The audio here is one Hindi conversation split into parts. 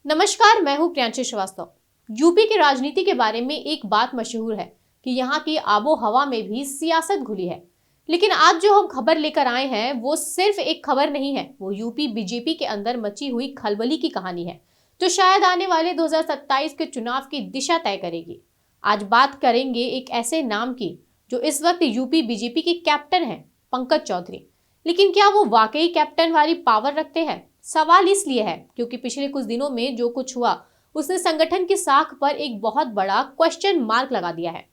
नमस्कार, मैं हूं प्रियांशी श्रीवास्तव। यूपी की राजनीति के बारे में एक बात मशहूर है कि यहाँ की आबो हवा में भी सियासत घुली है। लेकिन आज जो हम खबर लेकर आए हैं वो सिर्फ एक खबर नहीं है, वो यूपी बीजेपी के अंदर मची हुई खलबली की कहानी है जो शायद आने वाले 2027 के चुनाव की दिशा तय करेगी। आज बात करेंगे एक ऐसे नाम की जो इस वक्त यूपी बीजेपी के कैप्टन है, पंकज चौधरी। लेकिन क्या वो वाकई कैप्टन वाली पावर रखते हैं? सवाल इसलिए है क्योंकि पिछले कुछ दिनों में जो कुछ हुआ उसने संगठन की साख पर एक बहुत बड़ा क्वेश्चन मार्क लगा दिया है।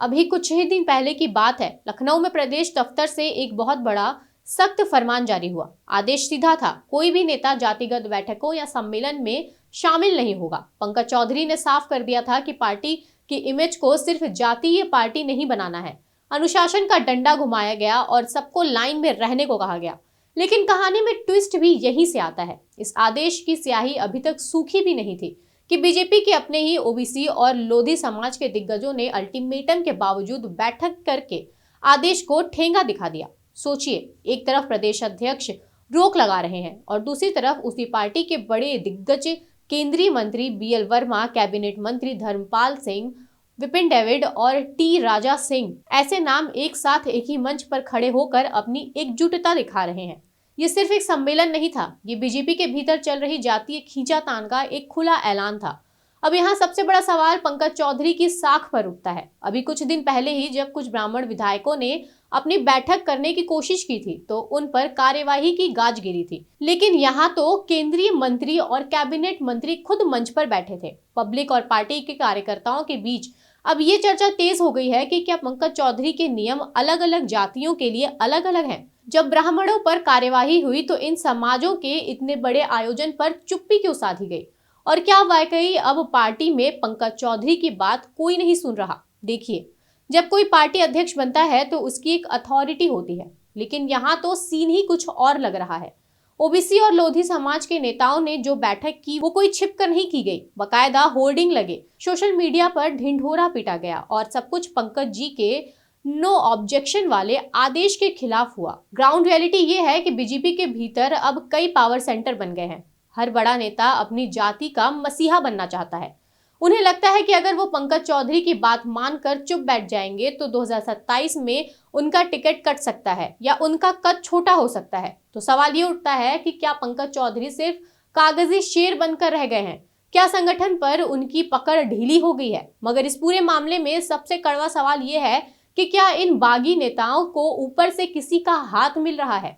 अभी कुछ ही दिन पहले की बात है, लखनऊ में प्रदेश दफ्तर से एक बहुत बड़ा सख्त फरमान जारी हुआ। आदेश सीधा था, कोई भी नेता जातिगत बैठकों या सम्मेलन में शामिल नहीं होगा। पंकज चौधरी ने साफ कर दिया था कि पार्टी की इमेज को सिर्फ जातीय पार्टी नहीं बनाना है। अनुशासन का डंडा घुमाया गया और सबको लाइन में रहने को कहा गया। लेकिन कहानी में ट्विस्ट भी यहीं से आता है। इस आदेश की स्याही अभी तक सूखी भी नहीं थी कि बीजेपी के अपने ही ओबीसी और लोधी समाज के दिग्गजों ने अल्टीमेटम के बावजूद बैठक करके आदेश को ठेंगा दिखा दिया। सोचिए, एक तरफ प्रदेश अध्यक्ष रोक लगा रहे हैं और दूसरी तरफ उसी पार्टी के बड़े दिग्गज केंद्रीय मंत्री बीएल वर्मा, कैबिनेट मंत्री धर्मपाल सिंह, विपिन डेविड और टी राजा सिंह, ऐसे नाम एक साथ एक ही मंच पर खड़े होकर अपनी एकजुटता दिखा रहे हैं। ये सिर्फ एक सम्मेलन नहीं था, ये बीजेपी के भीतर चल रही जातीय खींचातान का एक खुला ऐलान था। अब यहाँ सबसे बड़ा सवाल पंकज चौधरी की साख पर उठता है। अभी कुछ दिन पहले ही जब कुछ ब्राह्मण विधायकों ने अपनी बैठक करने की कोशिश की थी तो उन पर कार्यवाही की गाज गिरी थी। लेकिन यहाँ तो केंद्रीय मंत्री और कैबिनेट मंत्री खुद मंच पर बैठे थे। पब्लिक और पार्टी के कार्यकर्ताओं के बीच अब ये चर्चा तेज हो गई है कि क्या पंकज चौधरी के नियम अलग अलग जातियों के लिए अलग अलग हैं? जब ब्राह्मणों पर कार्यवाही हुई तो इन समाजों के इतने बड़े आयोजन पर चुप्पी क्यों साधी गई? और क्या वाकई अब पार्टी में पंकज चौधरी की बात कोई नहीं सुन रहा? देखिए, जब कोई पार्टी अध्यक्ष बनता है तो उसकी एक अथॉरिटी होती है, लेकिन यहाँ तो सीन ही कुछ और लग रहा है। ओबीसी और लोधी समाज के नेताओं ने जो बैठक की वो कोई छिप कर नहीं की गई। बकायदा होर्डिंग लगे, सोशल मीडिया पर ढिंढोरा पीटा गया और सब कुछ पंकज जी के नो ऑब्जेक्शन वाले आदेश के खिलाफ हुआ। ग्राउंड रियलिटी ये है कि बीजेपी के भीतर अब कई पावर सेंटर बन गए हैं। हर बड़ा नेता अपनी जाति का मसीहा बनना चाहता है। उन्हें लगता है कि अगर वो पंकज चौधरी की बात मानकर चुप बैठ जाएंगे तो 2027 में उनका टिकट कट सकता है या उनका कद छोटा हो सकता है। तो सवाल ये उठता है कि क्या पंकज चौधरी सिर्फ कागजी शेर बनकर रह गए हैं? क्या संगठन पर उनकी पकड़ ढीली हो गई है? मगर इस पूरे मामले में सबसे कड़वा सवाल ये है कि क्या इन बागी नेताओं को ऊपर से किसी का हाथ मिल रहा है?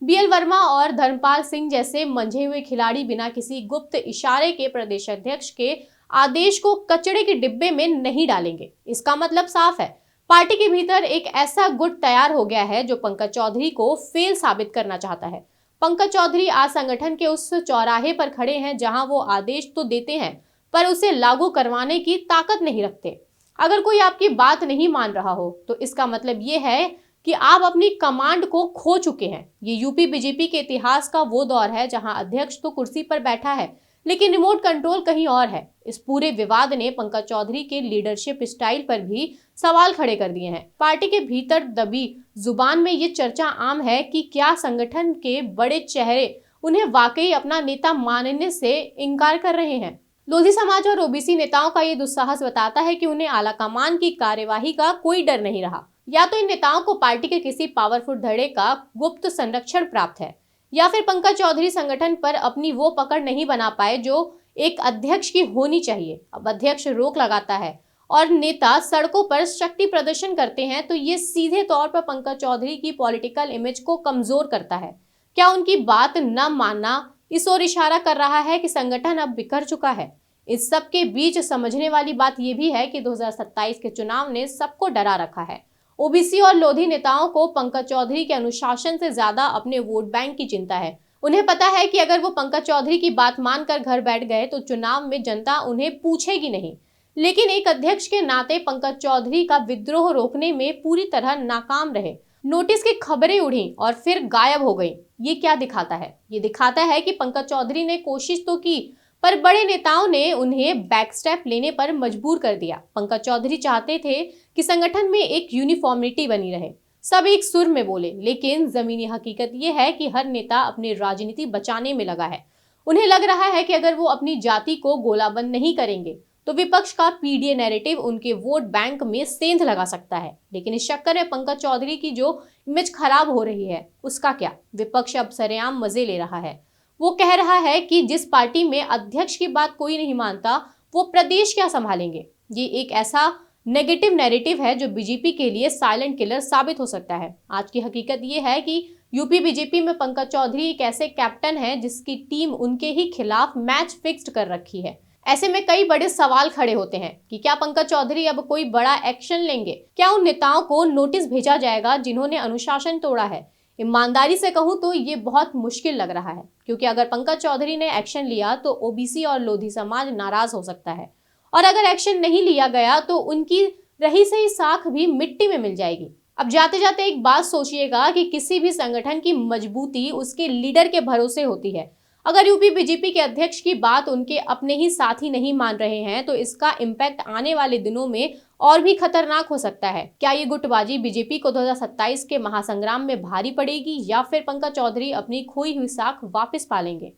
बीएल वर्मा और धर्मपाल सिंह जैसे मंझे हुए खिलाड़ी बिना किसी गुप्त इशारे के प्रदेश अध्यक्ष के आदेश को कचड़े के डिब्बे में नहीं डालेंगे। इसका मतलब साफ है, पार्टी के भीतर एक ऐसा गुट तैयार हो गया है जो पंकज चौधरी को फेल साबित करना चाहता है। पंकज चौधरी आज संगठन के उस चौराहे पर खड़े हैं जहां वो आदेश तो देते हैं पर उसे लागू करवाने की ताकत नहीं रखते। अगर कोई आपकी बात नहीं मान रहा हो तो इसका मतलब ये है कि आप अपनी कमांड को खो चुके हैं। ये यूपी बीजेपी के इतिहास का वो दौर है जहां अध्यक्ष तो कुर्सी पर बैठा है लेकिन रिमोट कंट्रोल कहीं और है। इस पूरे विवाद ने पंकज चौधरी के लीडरशिप स्टाइल पर भी सवाल खड़े कर दिए हैं। पार्टी के भीतर दबी जुबान में ये चर्चा आम है कि क्या संगठन के बड़े चेहरे उन्हें वाकई अपना नेता मानने से इनकार कर रहे हैं। लोधी समाज और ओबीसी नेताओं का ये दुस्साहस बताता है कि उन्हें आलाकमान की कार्यवाही का कोई डर नहीं रहा। या तो इन नेताओं को पार्टी के किसी पावरफुल धड़े का गुप्त संरक्षण प्राप्त है या फिर पंकज चौधरी संगठन पर अपनी वो पकड़ नहीं बना पाए जो एक अध्यक्ष की होनी चाहिए। अब अध्यक्ष रोक लगाता है और नेता सड़कों पर शक्ति प्रदर्शन करते हैं तो ये सीधे तौर पर पंकज चौधरी की पॉलिटिकल इमेज को कमजोर करता है। क्या उनकी बात न मानना इस ओर इशारा कर रहा है कि संगठन अब बिखर चुका है? इस सब के बीच समझने वाली बात यह भी है कि 2027 के चुनाव ने सबको डरा रखा है। ओबीसी और लोधी नेताओं को पंकज चौधरी के अनुशासन से ज्यादा अपने वोट बैंक की चिंता है। उन्हें पता है कि अगर वो पंकज चौधरी की बात मानकर घर बैठ गए तो चुनाव में जनता उन्हें पूछेगी नहीं। लेकिन एक अध्यक्ष के नाते पंकज चौधरी का विद्रोह रोकने में पूरी तरह नाकाम रहे। नोटिस की खबरें उड़ी और फिर गायब हो गई। ये क्या दिखाता है? ये दिखाता है कि पंकज चौधरी ने कोशिश तो की पर बड़े नेताओं ने उन्हें बैकस्टेप लेने पर मजबूर कर दिया। पंकज चौधरी चाहते थे कि संगठन में एक यूनिफॉर्मिटी बनी रहे, सब एक सुर में बोले, लेकिन जमीनी हकीकत यह है कि हर नेता अपनी राजनीति बचाने में लगा है। उन्हें लग रहा है कि अगर वो अपनी जाति को गोलाबंद नहीं करेंगे तो विपक्ष का पीडीए नैरेटिव उनके वोट बैंक में सेंध लगा सकता है। लेकिन इस चक्कर में पंकज चौधरी की जो इमेज खराब हो रही है उसका क्या? विपक्ष अब सरेआम मजे ले रहा है। वो कह रहा है कि जिस पार्टी में अध्यक्ष की बात कोई नहीं मानता वो प्रदेश क्या संभालेंगे। ये एक ऐसा नेगेटिव नैरेटिव है जो बीजेपी के लिए साइलेंट किलर साबित हो सकता है। आज की हकीकत ये है कि यूपी बीजेपी में पंकज चौधरी एक ऐसे कैप्टन है जिसकी टीम उनके ही खिलाफ मैच फिक्स्ड कर रखी है। ऐसे में कई बड़े सवाल खड़े होते हैं कि क्या पंकज चौधरी अब कोई बड़ा एक्शन लेंगे? क्या उन नेताओं को नोटिस भेजा जाएगा जिन्होंने अनुशासन तोड़ा है? ईमानदारी से कहूं तो ये बहुत मुश्किल लग रहा है, क्योंकि अगर पंकज चौधरी ने एक्शन लिया तो ओबीसी और लोधी समाज नाराज हो सकता है, और अगर एक्शन नहीं लिया गया तो उनकी रही सही साख भी मिट्टी में मिल जाएगी। अब जाते जाते एक बात सोचिएगा कि किसी भी संगठन की मजबूती उसके लीडर के भरोसे होती है। अगर यूपी बीजेपी के अध्यक्ष की बात उनके अपने ही साथी नहीं मान रहे हैं तो इसका इम्पैक्ट आने वाले दिनों में और भी खतरनाक हो सकता है। क्या ये गुटबाजी बीजेपी को 2027 के महासंग्राम में भारी पड़ेगी या फिर पंकज चौधरी अपनी खोई हुई साख वापस पालेंगे?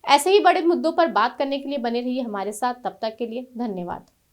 ऐसे ही बड़े मुद्दों पर बात करने के लिए बने रहिए हमारे साथ। तब तक के लिए धन्यवाद।